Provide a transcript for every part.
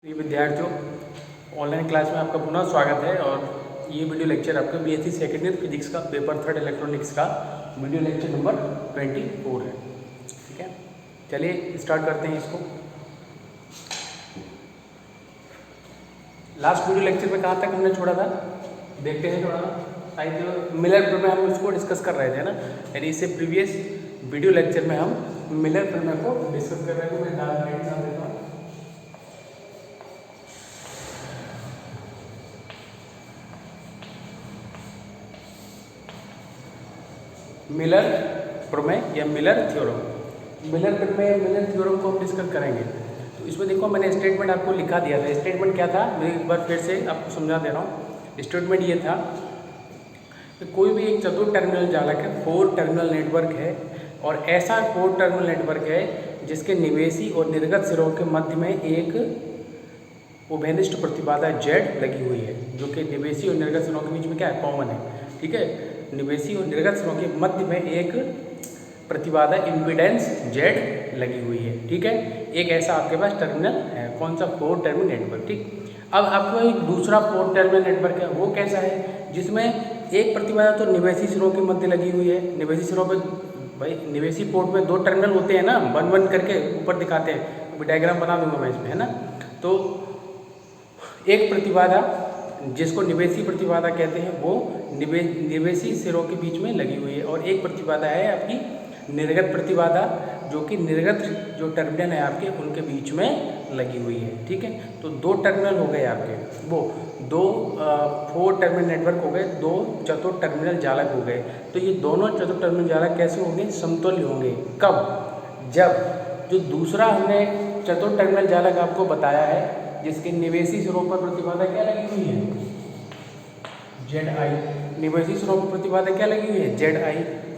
प्रिय विद्यार्थियों, online class में आपका पुनः स्वागत है। और ये वीडियो लेक्चर आपका बीएससी सेकेंड ईयर फिजिक्स का पेपर 3 इलेक्ट्रॉनिक्स का वीडियो लेक्चर नंबर 24 है। ठीक है, चलिए स्टार्ट करते हैं इसको। लास्ट वीडियो लेक्चर में कहाँ तक हमने छोड़ा था देखते हैं थोड़ा। शायद मिलर प्रमेय हम इसको डिस्कस कर रहे थे ना, यानी इससे प्रीवियस वीडियो लेक्चर में हम मिलर प्रमेय को डिस्कस कर रहे थे। मैं डाल देता हूँ। मिलर प्रमेय या मिलर थ्योरम। मिलर प्रमेय मिलर थ्योरम को हम डिस्कस करेंगे। तो इसमें देखो, मैंने स्टेटमेंट आपको लिखा दिया था। स्टेटमेंट क्या था, मैं एक बार फिर से आपको समझा दे रहा हूँ। स्टेटमेंट ये था कि कोई भी एक चतुर्थ टर्मिनल जालक है, 4 टर्मिनल नेटवर्क है, और ऐसा 4 टर्मिनल नेटवर्क है जिसके निवेशी और निर्गत सिरों के मध्य में एक उभयनिष्ठ प्रतिबाधा Z लगी हुई है, जो कि निवेशी और निर्गत सिरों के बीच में क्या है, कॉमन है। ठीक है, निवेशी और निर्गत सिरों के मध्य में एक प्रतिबाधा इम्पीडेंस Z लगी हुई है। ठीक है, एक ऐसा आपके पास टर्मिनल है। कौन सा? 4 टर्मिनल नेटवर्क। ठीक, अब आपको एक दूसरा 4 टर्मिनल नेटवर्क है, वो कैसा है, जिसमें एक प्रतिबाधा तो निवेशी सिरों के मध्य लगी हुई है। निवेशी सिरों पर भाई निवेशी पोर्ट में 2 टर्मिनल होते हैं ना, 1 1 करके ऊपर दिखाते हैं। अभी डायग्राम बना दूंगा मैं इसमें, है ना। तो एक प्रतिबाधा जिसको निवेशी प्रतिबाधा कहते हैं, वो निवेशी सिरों के बीच में लगी हुई है, और एक प्रतिबाधा है आपकी निर्गत प्रतिबाधा, जो कि निर्गत जो टर्मिनल है आपके उनके बीच में लगी हुई है। ठीक है, तो 2 टर्मिनल हो गए आपके, वो 4 टर्मिनल नेटवर्क हो गए, 2 चतुर्थ टर्मिनल जालक हो गए। तो ये दोनों चतुर्थ टर्मिनल जालक कैसे होंगे? समतुल्य होंगे। कब? जब जो दूसरा हमने चतुर्थ टर्मिनल जालक आपको बताया है, जिसके निवेशी सिरों पर प्रतिबाधा क्या लगी हुई है, Zi। निवेशी सिरों पर प्रतिबाधा क्या लगी हुई है, Zi,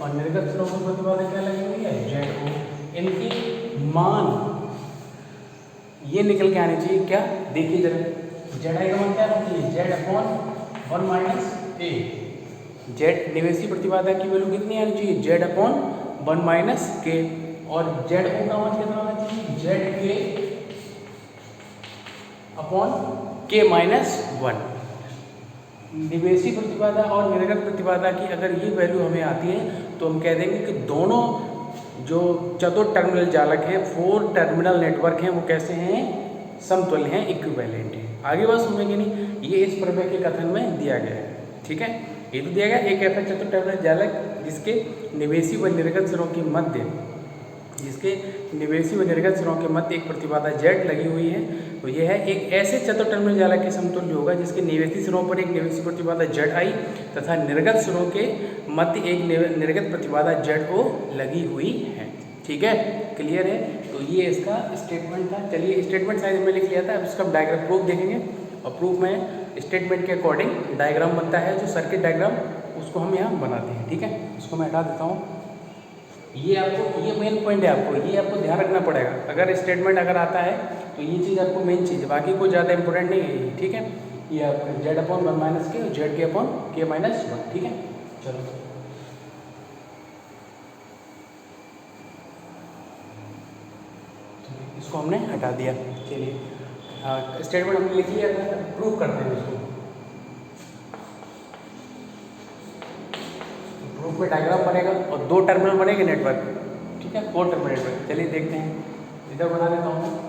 और निर्गत सिरों पर प्रतिबाधा क्या लगी हुई है, Zo। इनकी मान ये निकल के आनी चाहिए। क्या? देखिए जरा, Zi का मान क्या होना चाहिए, Z/1 माइनस A। Z निवेशी प्रतिबाधा की वैल्यू कितनी आनी चाहिए, Z/1 माइनस K। और Zo का मान कितना होना चाहिए, Zk अपॉन K माइनस 1। निवेशी प्रतिबाधा और निर्गत प्रतिबाधा की अगर ये वैल्यू हमें आती है, तो हम कह देंगे कि दोनों जो चतुर्थ टर्मिनल जालक हैं, 4 टर्मिनल नेटवर्क हैं, वो कैसे हैं, समतुल्य हैं, इक्विवेलेंट हैं। आगे बात समझेंगे नहीं, ये इस प्रमेय के कथन में दिया गया है। ठीक है, ये तो दिया गया एक ऐसा चतुर्थ टर्मिनल जालक जिसके निवेशी व निर्गत सिरों के मध्य एक प्रतिबाधा Z लगी हुई है। तो यह है एक ऐसे चतुर्थ टर्मिनल जालक के समतुल्य होगा जिसके निवेशी सिरों पर एक निवेशी प्रतिबाधा Zi तथा निर्गत सिरों के मध्य एक निर्गत प्रतिबाधा Zo लगी हुई है। ठीक है, क्लियर है। तो ये इसका स्टेटमेंट था। चलिए, स्टेटमेंट शायद मैंने लिख लिया था, अब इसका डायग्राम प्रूफ देखेंगे। और प्रूफ में स्टेटमेंट के अकॉर्डिंग डायग्राम बनता है, जो सर्किट डायग्राम, उसको हम यहाँ बनाते हैं। ठीक है, इसको मैं हटा देता हूँ। ये मेन पॉइंट है, ये आपको ध्यान रखना पड़ेगा। अगर स्टेटमेंट अगर आता है तो ये चीज़ आपको मेन चीज़ है, बाकी कोई ज़्यादा इंपॉर्टेंट नहीं है ये। ठीक है, ये आपका Z/1 माइनस K और Zk/K माइनस 1। ठीक है, चलो इसको हमने हटा दिया। चलिए, स्टेटमेंट हमने लिख लिया था, प्रूव करते हैं इसको। प्रूफ में डायग्राम बनेगा और 2 टर्मिनल बनेंगे नेटवर्क। ठीक है, 4 टर्मिनल नेटवर्क। चलिए देखते हैं, इधर बना देता हूँ।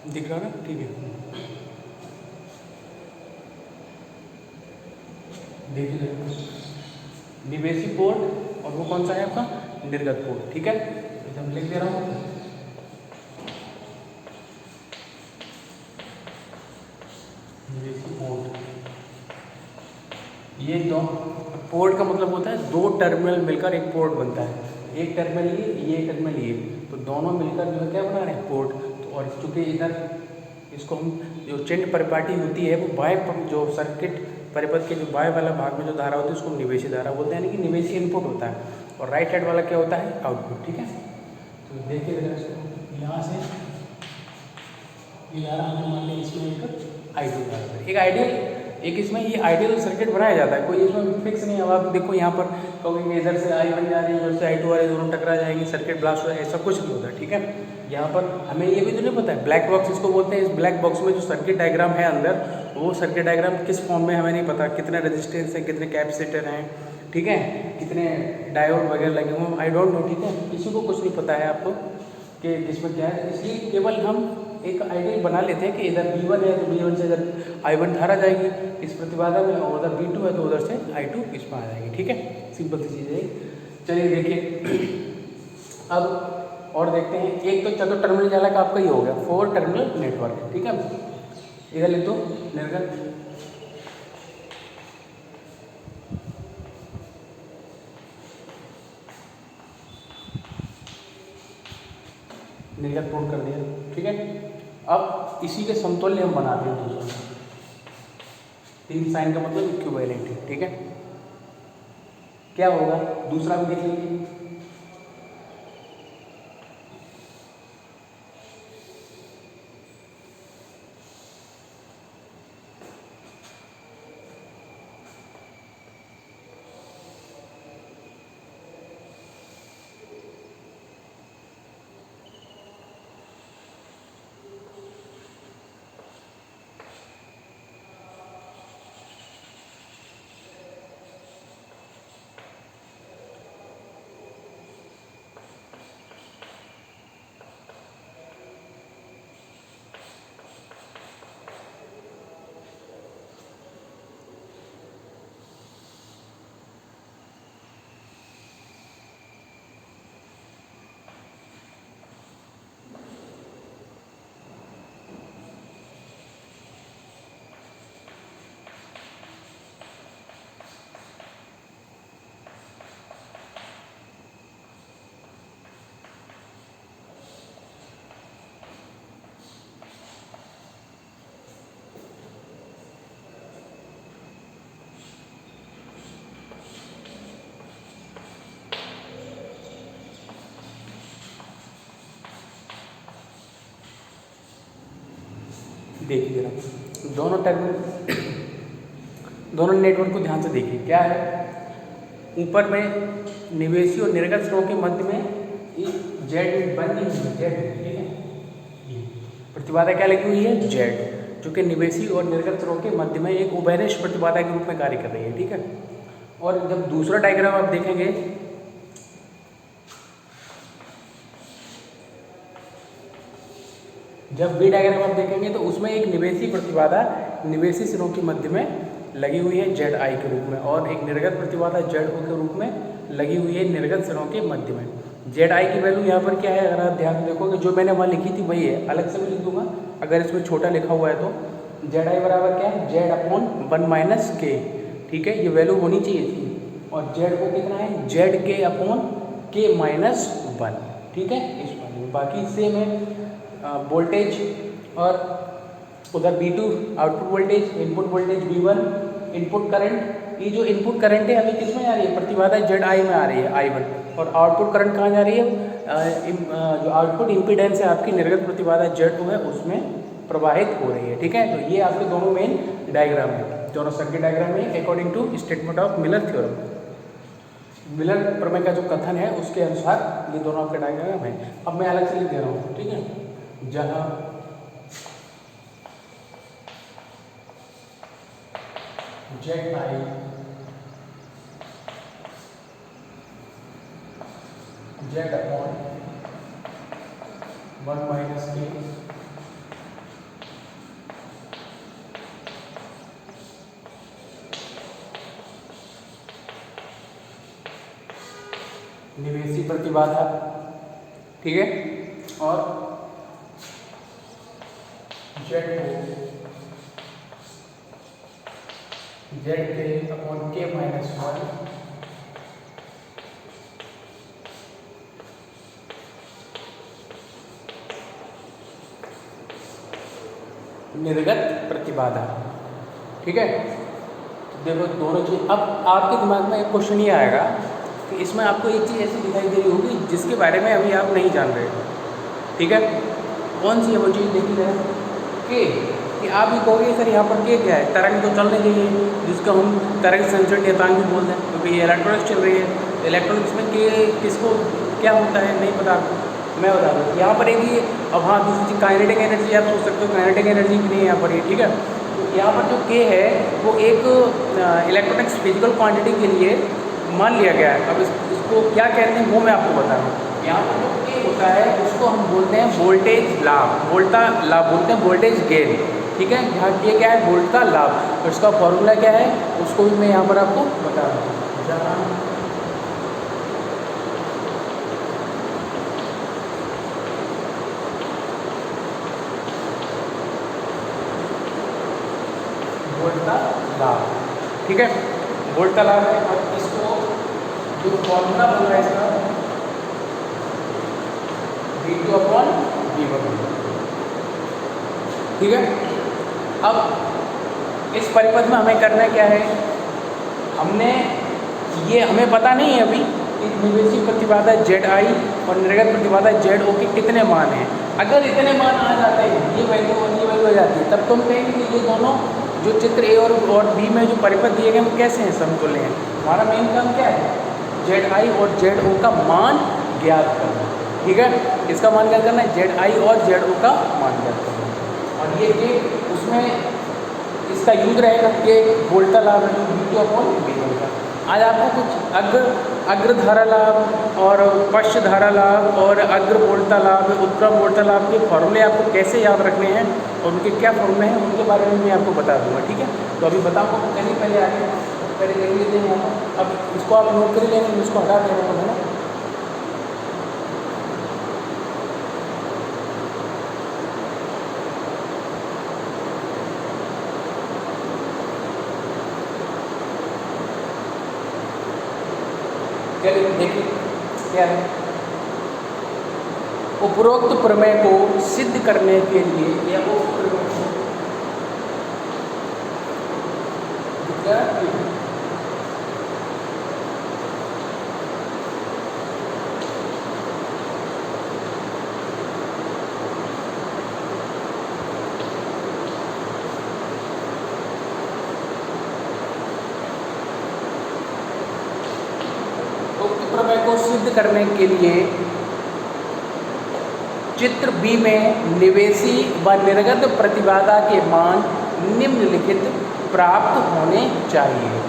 दिख रहा है ना? ठीक है, देखिए निवेशी पोर्ट और वो कौन सा है आपका? निर्गत पोर्ट। ठीक है, तो हम लिख दे रहा हूँ पोर्ट। ये दो पोर्ट का मतलब होता है दो टर्मिनल मिलकर एक पोर्ट बनता है। एक टर्मिनल ये टर्मिनल ये, तो दोनों मिलकर जो है क्या बना रहे हैं? पोर्ट। तो और चूँकि इधर इसको हम जो चिन्ह परिपाटी होती है वो बाएं जो सर्किट परिपथ के जो बाएं वाला भाग में जो धारा होती है उसको निवेशी धारा बोलते हैं, यानी कि निवेशी इनपुट होता है, और राइट साइड वाला क्या होता है? आउटपुट। ठीक है, तो देखिए जरा इसको यहाँ से ये धारा हमने मान लिया इसमें एक I2 धारा, एक आइडियल एक इसमें ये आइडियल सर्किट बनाया जाता है, कोई इसमें फिक्स नहीं है। अब आप देखो यहाँ पर कहोगे इधर से I1 जा रही है, उधर से I2 आ रही है, दोनों टकरा जाएंगे, सर्किट ब्लास्ट हो जाए, ऐसा कुछ नहीं होता। ठीक है, यहाँ पर हमें ये भी तो नहीं पता है, ब्लैक बॉक्स इसको बोलते हैं। इस ब्लैक बॉक्स में जो सर्किट डायग्राम है अंदर, वो सर्किट डायग्राम किस फॉर्म में हमें नहीं पता, कितने रेजिस्टेंस हैं, कितने कैपेसिटर हैं, ठीक है, कितने डायोड वगैरह लगे हुए, आई डोंट नो। ठीक है, किसी को कुछ नहीं पता है आपको कि इसमें क्या है, इसलिए केवल हम एक आइडियल बना लेते हैं कि इधर V1 है तो V1 से इधर I1 धारा जाएगी इस प्रतिबाधा में, और उधर V2 है तो उधर से I2 इसमें आ जाएगी। ठीक है, सिंपल सी चीज़ है। चलिए देखिए अब और देखते हैं। एक तो चलो टर्मिनल चालक आपका ही हो गया, 4 टर्मिनल नेटवर्क। ठीक है, इधर लिख दो निर्गत निर्गत पोर्ट कर दिया। ठीक है, अब इसी के समतुल्य हम बनाते हैं दूसरा। 3 साइन का मतलब इक्विवेलेंट है। ठीक है, क्या होगा दूसरा भी देख लीजिए। देखिए जरा दोनों टर्मिनल दोनों नेटवर्क को ध्यान से देखिए। क्या है, ऊपर में निवेशी और निर्गत स्रोत के मध्य में एक जेड बनी हुई है, जेड। ठीक है, प्रतिबाधा क्या लगी हुई है? जेड, जो कि निवेशी और निर्गत स्रोत के मध्य में एक उभयनिष्ठ प्रतिबाधा के रूप में कार्य कर रही है। ठीक है, और जब दूसरा डायग्राम आप देखेंगे, जब बी डायग्राम आप देखेंगे तो उसमें एक निवेशी प्रतिबाधा निवेशी सिरों के मध्य में लगी हुई है जेड आई के रूप में, और एक निर्गत प्रतिबाधा जेड ओ के रूप में लगी हुई है निर्गत सिरों के मध्य में। जेड आई की वैल्यू यहाँ पर क्या है, अगर आप ध्यान से देखोगे, जो मैंने वहाँ लिखी थी वही है, अलग से मैं लिख दूंगा अगर इसमें छोटा लिखा हुआ है तो। जेड आई बराबर क्या है? जेड अपॉन 1 माइनस के। ठीक है, ये वैल्यू होनी चाहिए थी। और जेड ओ कितना है? जेड के अपॉन के माइनस 1। ठीक है, इस वाले में बाकी सेम है। वोल्टेज और उधर V2 output voltage, input voltage V1, input current, ये जो इनपुट करंट है अभी किस में आ रही है? प्रतिबाधा जेड आई में आ रही है, I1। और आउटपुट करंट कहाँ जा रही है? जो आउटपुट इम्पीडेंस है आपकी निर्गत प्रतिबाधा जेड है उसमें प्रवाहित हो रही है। ठीक है, तो ये आपके दोनों मेन डायग्राम है, दोनों सर्किट डायग्राम है according to statement of Miller theorem. Miller प्रमेय का जो कथन है उसके अनुसार ये दोनों आपके डायग्राम है। अब मैं अलग से लिख दे रहा हूँ। ठीक है, जहाँ Z I Z upon 1 minus के निवेशी प्रतिबाधा, ठीक है, और जेड के अपॉन के माइनस 1 निर्गत प्रतिबाधा, ठीक है। तो देखो दोनों चीज, अब आपके दिमाग में एक क्वेश्चन ये आएगा कि इसमें आपको एक चीज़ ऐसी दिखाई दे रही होगी जिसके बारे में अभी आप नहीं जान रहे, ठीक है। कौन सी है वो चीज़, देखिए के, कि आप भी कहोगे सर यहाँ पर के क्या है, तरंग तो चलने चाहिए, जिसको हम तरंग संचरण नियतांक भी बोलते हैं, क्योंकि ये इलेक्ट्रॉनिक्स चल रही है। इलेक्ट्रॉनिक्स में के किसको क्या होता है नहीं पता आपको, मैं बता दूँ। यहाँ पर एक ये, अब हाँ दूसरी चीज़ काइनेटिक एनर्जी, आप सोच सकते हो काइनेटिक एनर्जी भी नहीं है यहाँ पर ये, ठीक है। तो यहाँ पर जो के है वो एक इलेक्ट्रॉनिक्स फिजिकल क्वांटिटी के लिए मान लिया गया है। अब इसको क्या कहते हैं वो मैं आपको बता रहा हूँ। यहाँ पर जो के होता है उसको हम बोलते हैं वोल्टेज लाभ, वोल्टा लाभ बोलते हैं, वोल्टेज गेन, ठीक है। यहाँ के क्या है, वोल्ट का लाभ, तो इसका फॉर्मूला क्या है उसको भी मैं यहाँ पर आपको बता रहा हूँ। वोल्ट का लाभ, ठीक है, वोल्ट का लाभ है। और इसको जो फॉर्मूला बन रहा है इसका V2 अपॉन V1, ठीक है। अब इस परिपथ में हमें करना क्या है, हमने ये हमें पता नहीं है अभी कि निवेशी प्रतिबाधा ZI और निर्गत प्रतिबाधा ZO के कितने मान हैं। अगर इतने मान आ जाते हैं, ये वैल्यू हो जाती है, तब तुम कहेंगे कि ये दोनों जो चित्र ए और बी में जो परिपथ दिए गए वो कैसे हैं, समतुल्य हैं। हमारा मेन काम क्या है, ZI और ZO का मान ज्ञात करना, ठीक है। इसका मान ज्ञात करना है, ZI और ZO का मान ज्ञात करना। और ये उसमें इसका यूज रहेगा कि वोल्टा लाभ है V2 अपॉन V1 का। आज आपको कुछ अग्र धारा लाभ और पश्च धारा लाभ और अग्र वोल्टा लाभ, उत्क्रम वोल्टा लाभ के फॉर्मूले आपको कैसे याद रखने हैं और उनके क्या फॉर्मूले हैं उनके बारे में मैं आपको बता दूंगा, ठीक है। तो अभी बताऊँगा कहीं पहले आगे पहले देख लेते हैं यहाँ पर। अब इसको आप नोट कर लेंगे, इसको हटा देना है ना। चलिए देखिए क्या है, उपरोक्त प्रमेय को सिद्ध करने के लिए या प्रमेय को सिद्ध करने के लिए चित्र बी में निवेशी व निर्गत प्रतिबाधा के मान निम्नलिखित प्राप्त होने चाहिए।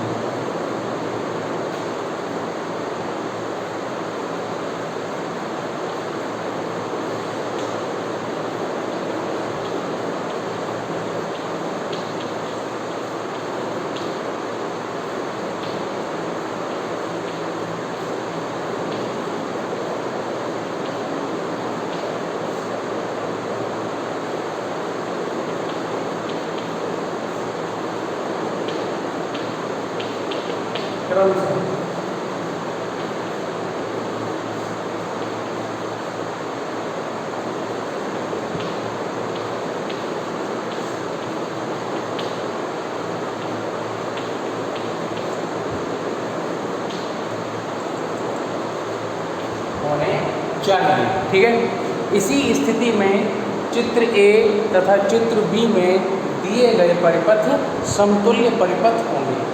होने चाहिए, ठीक है। इसी स्थिति में चित्र ए तथा चित्र बी में दिए गए परिपथ समतुल्य परिपथ होंगे।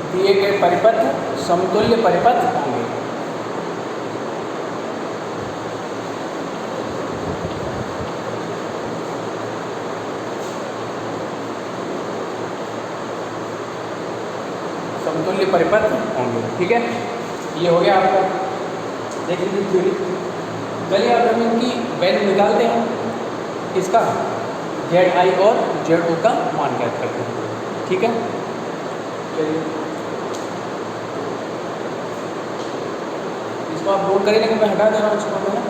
दिए गए परिपथ समतुल्य परिपथ होंगे। समतुल्य परिपथ होंगे, ठीक है। ये हो गया आपका, देख लीजिए थ्योरी। चलिए अब हम इनकी वैल्यू निकालते हैं, इसका ZI और ZO का मान ज्ञात करते हैं, ठीक है। चलिए इसको आप नोट करिए, लेकिन मैं हटा दे रहा हूँ इसको मैं।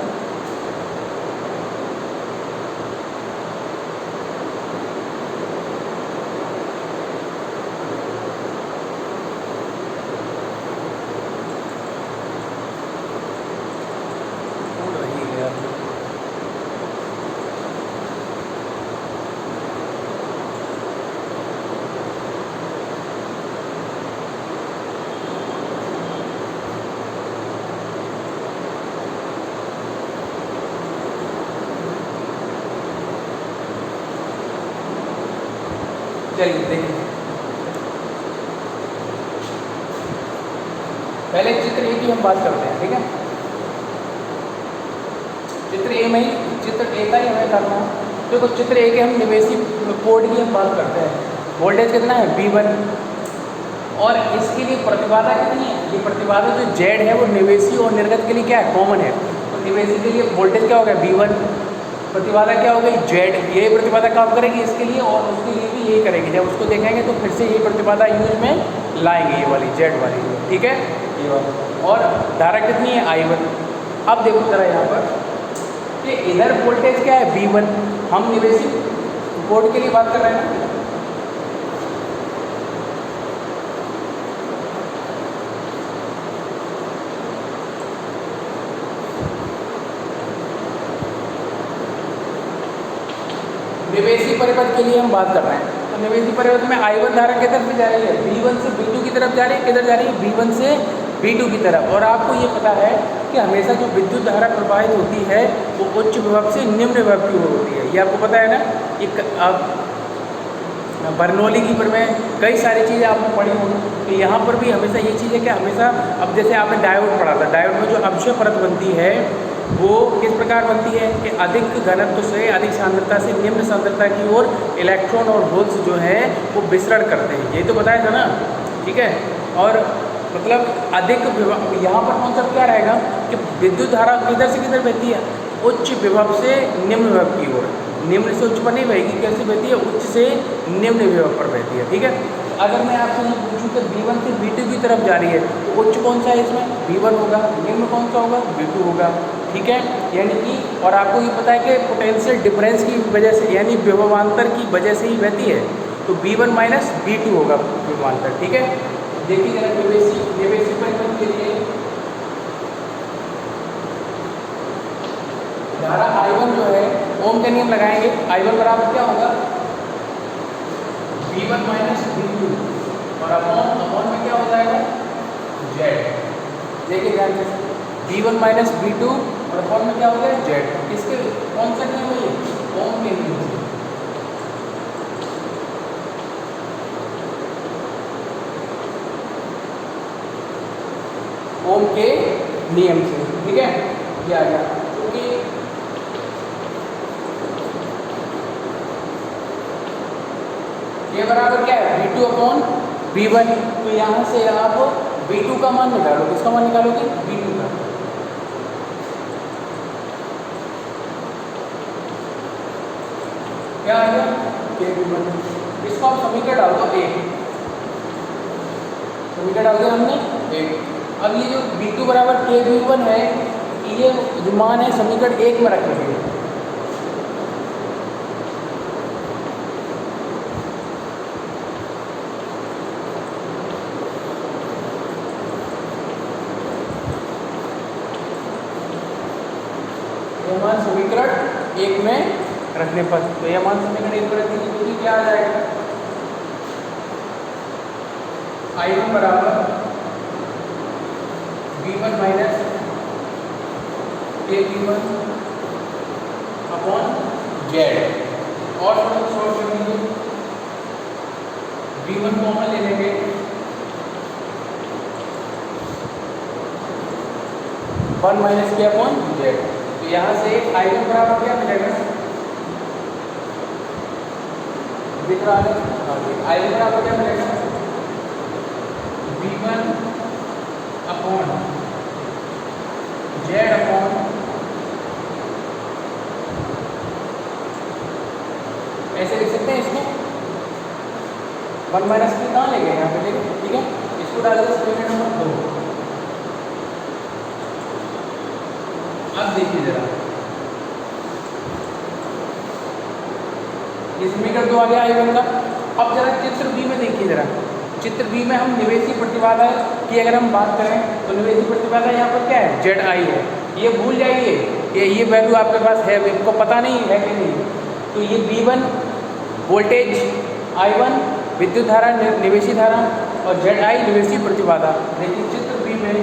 चलिए देखिए, पहले चित्र ए की हम बात करते हैं, ठीक है। चित्र ए में ही, चित्र ए का ही हमें करना है। देखो चित्र ए के हम निवेशी कोड की हम बात करते हैं। वोल्टेज कितना है V1, और इसके लिए प्रतिबाधा कितनी है, ये प्रतिबाधा जो Z है वो निवेशी और निर्गत के लिए क्या है, कॉमन है। तो निवेशी के लिए वोल्टेज क्या हो गया V1, प्रतिबाधा क्या हो गई Z, ये प्रतिबाधा काम करेगी इसके लिए, और उसके लिए भी यही करेगी। जब उसको देखेंगे तो फिर से ये प्रतिबाधा यूज में लाएंगे, ये वाली Z वाली, ठीक है, ये वाली। और धारा कितनी है I1। अब देखो जरा यहाँ पर कि इधर वोल्टेज क्या है V1, हम निवेशी कोड के लिए बात कर रहे हैं ना। निवेशी परिपथ के लिए हम बात कर रहे हैं। तो निवेशी परिपथ में I1 धारा किधर से जा रही है, V1 से V2 की तरफ जा रही है। किधर जा रही है, V1 से V2 की तरफ। और आपको ये पता है कि हमेशा जो विद्युत धारा प्रवाहित होती है वो उच्च विभव से निम्न विभव की ओर होती है, ये आपको पता है ना। ये आप बर्नौली की पर में कई सारी चीज़ें आपने पढ़ी होंगी, तो यहाँ पर भी हमेशा ये चीज़ है कि हमेशा, अब जैसे आपने डायोड पढ़ा था, डायोड में जो अक्षय परत बनती है वो किस प्रकार बनती है कि अधिक घनत्व से अधिक सांद्रता से निम्न सांद्रता की ओर इलेक्ट्रॉन और होल्स जो है वो विसरण करते हैं, ये तो बताया था ना, ठीक है। और मतलब अधिक विभव, यहाँ पर कॉन्सेप्ट क्या रहेगा कि विद्युत धारा किधर से किधर बहती है, उच्च विभव से निम्न विभव की ओर। निम्न से उच्च पर नहीं बहेगी, कैसे बहती है, उच्च से निम्न विभव पर बहती है, ठीक है। अगर मैं आपसे ये पूछूं कि V1 से V2 की तरफ जा रही है तो उच्च कौन सा है इसमें, V1 होगा, निम्न कौन सा होगा, V2 होगा, ठीक है। यानी कि, और आपको ये पता है कि पोटेंशियल डिफरेंस की वजह से, यानी विभवांतर की वजह से ही बहती है, तो V1 माइनस V2 होगा विभवांतर, ठीक है। देखिए जरा निवेशी परिपथ के लिए धारा I1 जो है, ओम के नियम लगाएंगे, I1 बराबर क्या होगा, V1 माइनस V2, और अपॉन में क्या हो जाएगा, Z। देखिए ध्यान से, V1 माइनस V2 और अपॉन में क्या हो गया, Z। इसके कौन सा नियम है, ओम के नियम से। ओम के नियम से, ठीक है, ये आ गया। क्योंकि ये बराबर क्या है, V2 अपॉन V1, तो यहाँ से आप V2 का मान निकालो, किसका मान निकालोगे, V2 का। क्या आ गया, KV1। इसको आप समीकरण डाल दो 1, समीकरण डाल दिया हमने 1। अब ये जो V2 बराबर KV1 है, ये जो मान है समीकरण 1 में रखेंगे। ये मान समीकरण 1 में रखने पर, तो यह मान समीकरण 1 पर रखने की, तो क्या आ जाएगा, I1 बराबर V1 minus KV1 upon Z। और थोड़ा शॉर्ट कर लीजिए, V1 कॉमन ले लेंगे, 1 माइनस के अपॉन जेड। तो यहाँ से I1 बराबर क्या मिलेगा, दिख रहा है, I1 बराबर क्या मिलेगा, V1 अपॉन जेड अपॉन ऐसे लिख सकते हैं इसको, 1 माइनस के कहाँ ले गए यहाँ पे लेंगे, ठीक है, इसको डाल दो समीकरण नंबर 2। अब देखिए जरा, ये समीकरण 2 आ गया I1 का। अब जरा चित्र बी में देखिए जरा, चित्र बी में हम निवेशी प्रतिबाधा की अगर हम बात करें तो निवेशी प्रतिबाधा यहाँ पर क्या है, जेड आई है। ये भूल जाइए, ये वैल्यू आपके पास है, इनको पता नहीं है कि नहीं। तो ये V1 वोल्टेज, I1 विद्युत धारा निवेशी धारा और जेड आई निवेशी प्रतिबाधा। देखिए चित्र बी में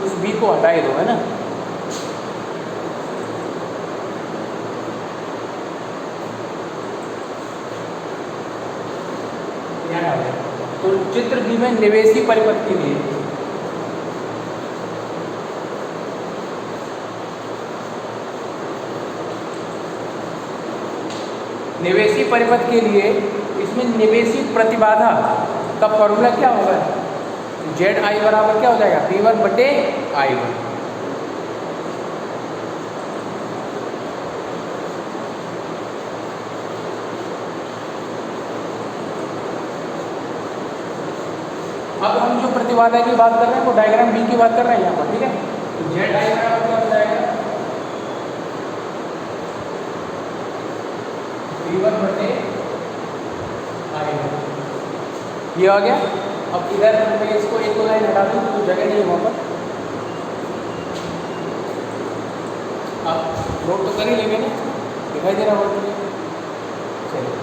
उस बी को हटा ही दो, है ना। तो चित्र बी में निवेशी परिपथ के लिए इसमें निवेशी प्रतिबाधा का फॉर्मूला क्या होगा, जेड आई बराबर क्या हो जाएगा, V1 बटे I1। अब हम जो प्रतिबाधा की बात कर रहे हैं वो डायग्राम बी की बात कर रहे हैं यहाँ पर, ठीक है। तो जेड आई बराबर क्या हो जाएगा, V1 बटे I1, ये आ गया। अब इधर मैं इसको एक दो लाइन हटा दूँ तो जगह नहीं है वहाँ पर, आप नोट तो कर ही लेंगे ना, दिखाई दे रहा होगा मुझे, चलिए।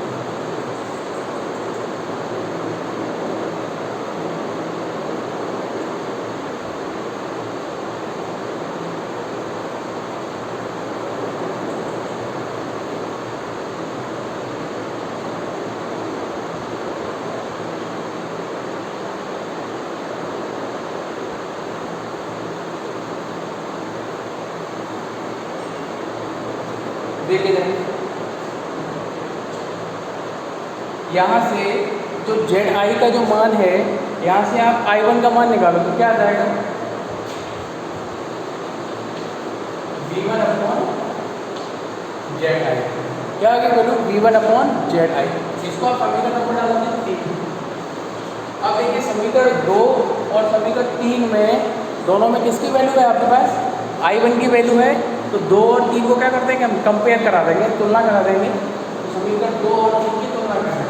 देखिए यहाँ से जो जेड आई का जो मान है, यहाँ से आप I1 का मान निकालो तो क्या आ जाएगा, V1 अपॉन जेड आई। क्या आगे बोलूँ, V1 अपॉन जेड आई। इसको आप समीकरण नंबर डालोगे 3। अब देखिए समीकरण 2 और समीकरण 3 में दोनों में किसकी वैल्यू है आपके पास, I1 की वैल्यू है। तो 2 और 3 को क्या करते हैं कि हम कंपेयर करा देंगे, तुलना करा देंगे। तो समीकरण 2 और 3 की तुलना कर देंगे।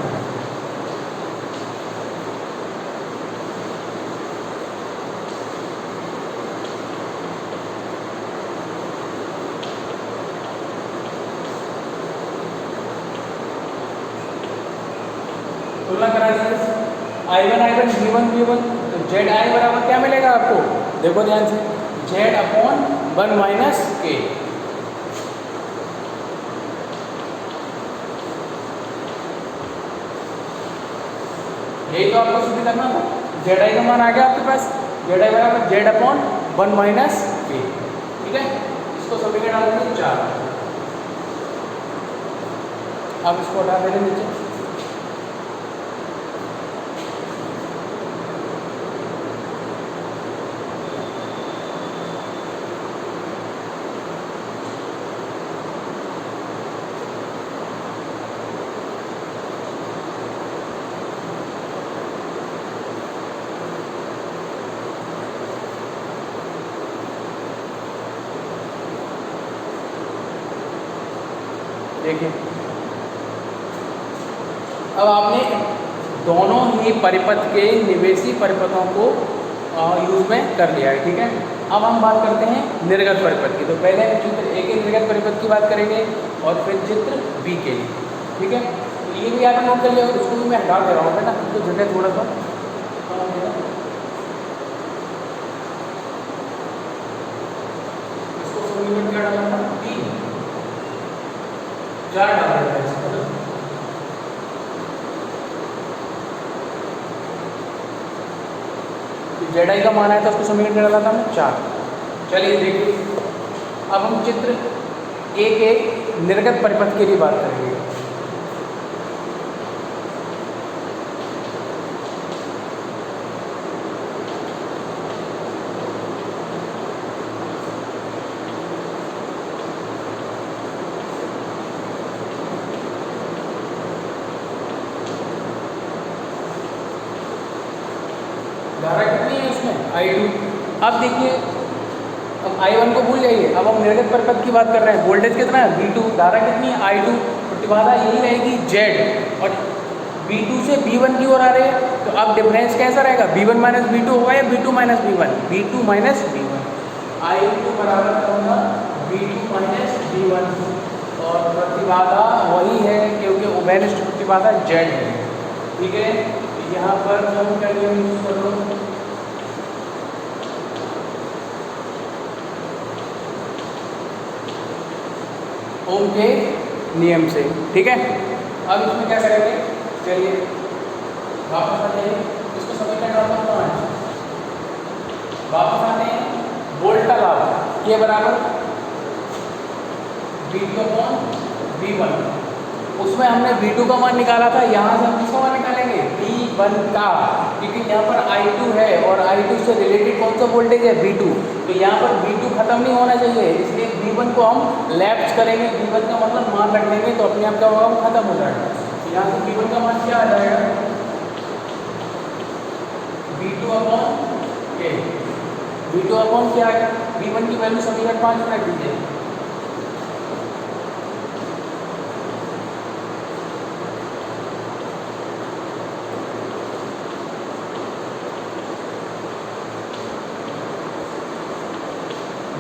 तुलना करा दीजिए, I1 V1 तो जेड आई बराबर क्या मिलेगा आपको, देखो ध्यान से, जेड अपॉन 1 माइनस के। यही तो आपको सिद्ध करना था। जेड आई का मान आ गया आपके पास, जेड आई बराबर जेड अपॉन 1 माइनस के, ठीक है। इसको समीकरण डाल देंगे 4। अब इसको हटा देंगे नीचे। देखिए अब आपने दोनों ही परिपथ के निवेशी परिपथों को यूज में कर लिया है, ठीक है। अब हम बात करते हैं निर्गत परिपथ की। तो पहले हम चित्र ए के निर्गत परिपथ की बात करेंगे और फिर चित्र बी के लिए, ठीक है। तो ये भी आप नोट कर लिया, उसको भी मैं हटा दे रहा हूँ, है ना, तो जगह थोड़ा सा इसको समीकरण क्या डालना, 3। 4 डाल देता है इसमें। जेड आई का मान आया था उसको समीकरण क्या डाला था हमने 4। चलिए देखिए अब हम चित्र ए के निर्गत परिपथ के लिए बात करेंगे। धारा कितनी है उसमें I2। अब देखिए अब I1 को भूल जाइए, अब हम निर्गत परिपथ की बात कर रहे हैं। वोल्टेज कितना है V2, धारा कितनी है I2, प्रतिबाधा यही रहेगी Z और V2 से V1 की ओर आ रहे हैं। तो अब डिफरेंस कैसा रहेगा, V1 माइनस V2 होगा या V2 minus V1, V2 minus V1। I2 बराबर होगा V2 माइनस V1 और प्रतिबाधा वही है क्योंकि उभयनिष्ठ प्रतिबाधा Z है। ठीक है, यहाँ पर हम क्या नियम यूज कर लो, ओम के नियम से। ठीक है, अब इसमें क्या करेंगे, चलिए वापस आ जाइए, इसको समीकरण डालना कहाँ है, वापस आते हैं। वोल्टा लाभ के बराबर V2 अपॉन V1, उसमें हमने V2 का मान निकाला था, यहाँ से हम किसका मान निकालेंगे V1 का, क्योंकि यहाँ पर I2 है और I2 से रिलेटेड कौन सा वोल्टेज है V2, तो यहाँ पर V2 खत्म नहीं होना चाहिए, इसलिए V1 को हम लैप्स करेंगे, V1 का मतलब मान रख देंगे तो अपने आप क्या होगा वो खत्म हो जाएगा। तो यहाँ से V1 का मान क्या आ जाएगा V2 अपॉन के, V2 अपॉन क्या है, V1 की वैल्यू समीकरण 5 में रख दीजिए।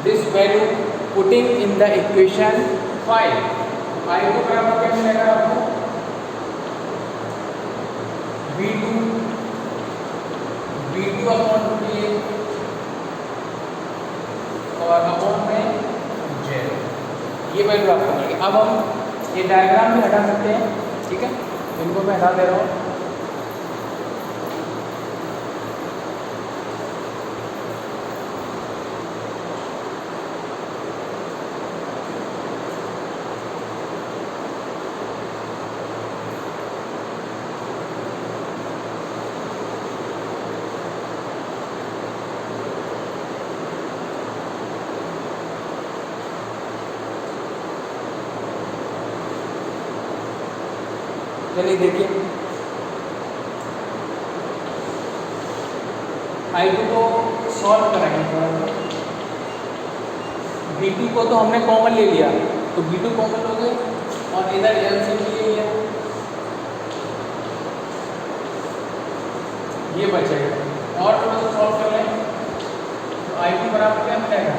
This value putting in the equation 5, I2 बराबर क्या मिलेगा आपको V2 अपॉन के और अपॉन में Z, ये वैल्यू आपको मिलेगी। अब हम ये डायग्राम भी हटा सकते हैं, ठीक है, इनको मैं हटा दे रहा हूँ। चलिए देखिए I2 को सॉल्व करेंगे थोड़ा सा। V2 को तो हमने कॉमन ले लिया, तो V2 कॉमन हो गए और इधर LCM ले लिया, ये बचेगा और थोड़ा सा सॉल्व कर लें तो I2 बराबर क्या मिलेगा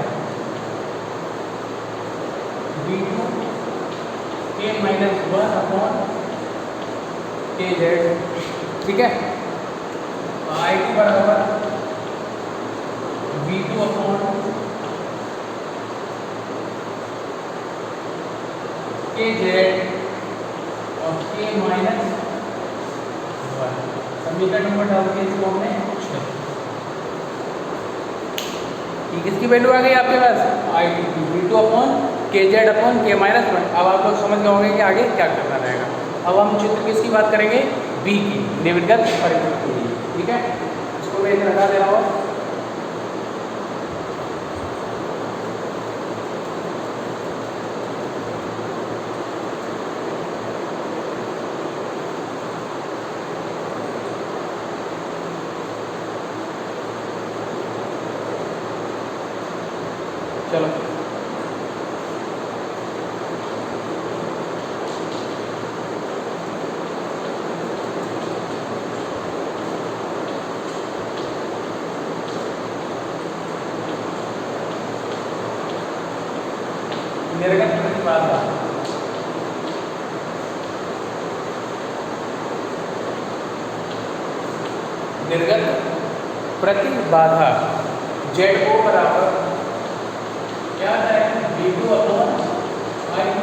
V2 के माइनस 1 अपॉन KZ। ठीक है, I2 बराबर V2 अपॉन KZ और K माइनस 1, समीकरण नंबर डाल के इसको हमने 6। ठीक, इसकी वैल्यू आ गई आपके पास I2 की V2 upon KZ upon K minus 1। अब आप लोग समझ गए होंगे कि आगे क्या करना रहेगा। अब हम चित्र किसकी बात करेंगे, बी की, निर्गत परिपथ की। ठीक है, इसको मैं इधर हटा दे रहा हूँ। चलो निर्गत प्रतिबाधा, निर्गत प्रतिबाधा ZO बराबर क्या है V2 अपॉन I2,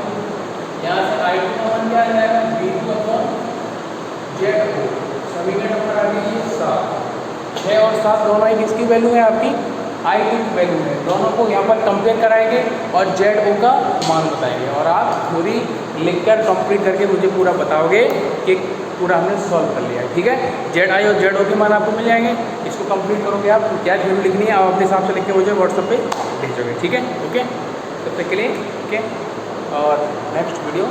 यहाँ से I2 नंबर आ जाएगा V2/Z2। सभी के नंबर आ गए 7। 6 और 7 दोनों ही किसकी वैल्यू है? आपकी I2 की वैल्यू है। दोनों को यहाँ पर कंपेयर कराएंगे और ZO का मान बताएंगे, और आप थ्योरी लिखकर कंप्लीट करके मुझे पूरा बताओगे कि पूरा हमने सॉल्व कर लिया है। ठीक है, ZI और ZO के मान आपको मिल जाएंगे। इसको कंप्लीट करोगे आप, क्या थ्योरी लिखनी है आप अपने हिसाब से लिख के मुझे व्हाट्सएप पे भेजोगे। ठीक है, ओके, तब तक के लिए ओके। और नेक्स्ट वीडियो